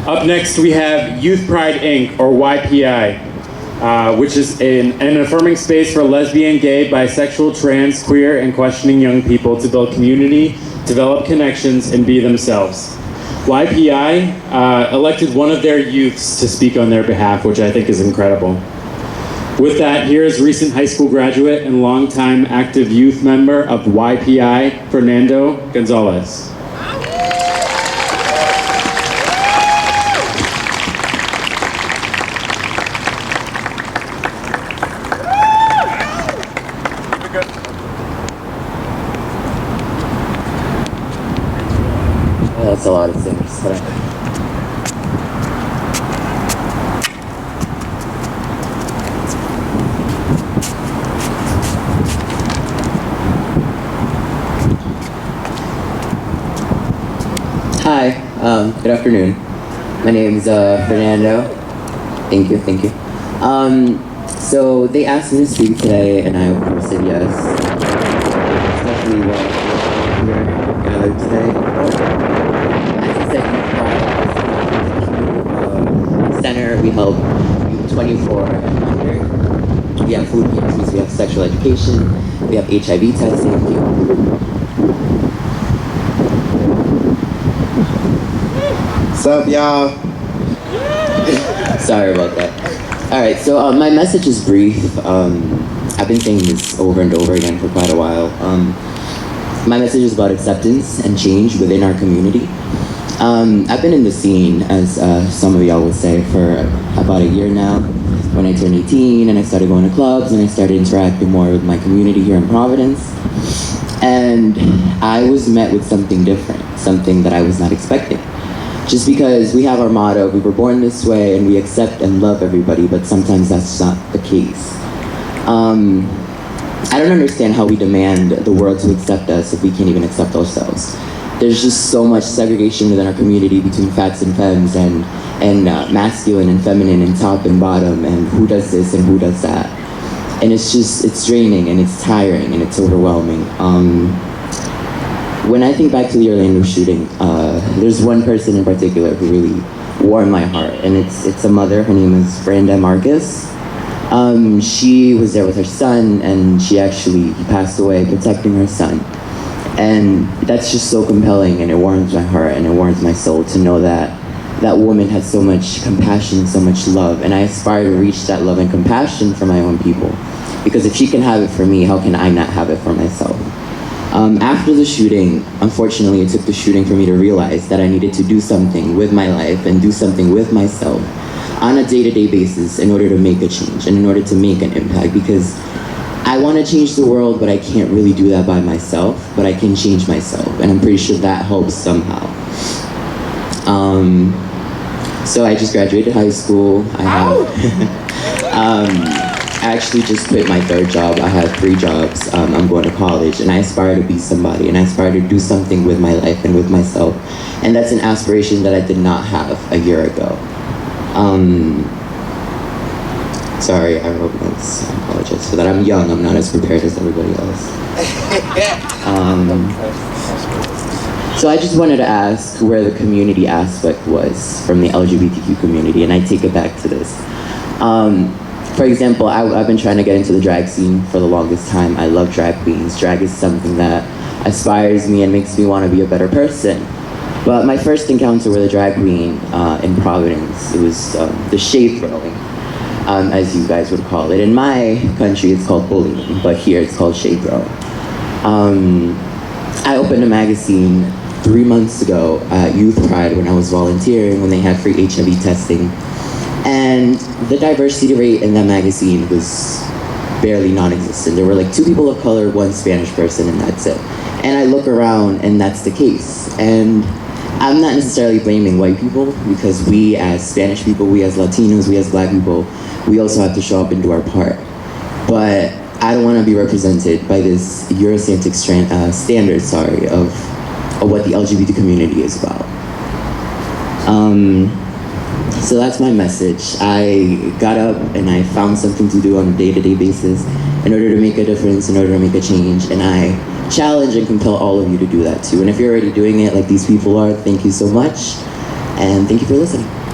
Up next, we have Youth Pride Inc., or YPI, which is an affirming space for lesbian, gay, bisexual, trans, queer, and questioning young people to build community, develop connections, and be themselves. YPI elected one of their youths to speak on their behalf, which I think is incredible. With that, here is recent high school graduate and longtime active youth member of YPI, Fernando Gonzalez. That's a lot of things. Hi, good afternoon. My name is Fernando. Thank you. So they asked me to speak today, and I of course said yes. Especially while we're gathered today. Center, we help youth 24 and under. We have food pantries, we have sexual education, we have HIV testing. What's up, y'all? Sorry about that. All right, so my message is brief. I've been saying this over and over again for quite a while. My message is about acceptance and change within our community. I've been in the scene, as some of y'all will say, for about a year now. When I turned 18 and I started going to clubs and I started interacting more with my community here in Providence. And I was met with something different, something that I was not expecting. Just because we have our motto, we were born this way and we accept and love everybody, but sometimes that's not the case. I don't understand how we demand the world to accept us if we can't even accept ourselves. There's just so much segregation within our community between fats and femmes and masculine and feminine and top and bottom and who does this and who does that. And it's draining and it's tiring and it's overwhelming. When I think back to the Orlando shooting, there's one person in particular who really warmed my heart, and it's a mother. Her name is Brenda Marcus. She was there with her son, and he passed away protecting her son. And that's just so compelling, and it warms my heart and it warms my soul to know that that woman has so much compassion, so much love, and I aspire to reach that love and compassion for my own people. Because if she can have it for me, how can I not have it for myself? After the shooting, unfortunately, it took the shooting for me to realize that I needed to do something with my life and do something with myself on a day-to-day basis in order to make a change and in order to make an impact. Because I want to change the world, but I can't really do that by myself, but I can change myself, and I'm pretty sure that helps somehow. So I just graduated high school. I actually just quit my third job. I have 3 jobs. I'm going to college, and I aspire to be somebody, and I aspire to do something with my life and with myself. And that's an aspiration that I did not have a year ago. Sorry, I wrote notes. I apologize for that. I'm young. I'm not as prepared as everybody else. So I just wanted to ask where the community aspect was from the LGBTQ community, and I take it back to this. For example, I've been trying to get into the drag scene for the longest time. I love drag queens. Drag is something that aspires me and makes me want to be a better person. But my first encounter with a drag queen in Providence, it was the shade throwing, as you guys would call it. In my country, it's called bullying, but here it's called shade throwing. I opened a magazine 3 months ago at Youth Pride when I was volunteering, when they had free HIV testing. And the diversity rate in that magazine was barely non-existent. There were like 2 people of color, 1 Spanish person, and that's it. And I look around and that's the case. And I'm not necessarily blaming white people, because we as Spanish people, we as Latinos, we as Black people, we also have to show up and do our part. But I don't want to be represented by this Eurocentric standard, of what the LGBT community is about. So that's my message. I got up and I found something to do on a day-to-day basis in order to make a difference, in order to make a change, and I challenge and compel all of you to do that too. And if you're already doing it like these people are, thank you so much. And thank you for listening.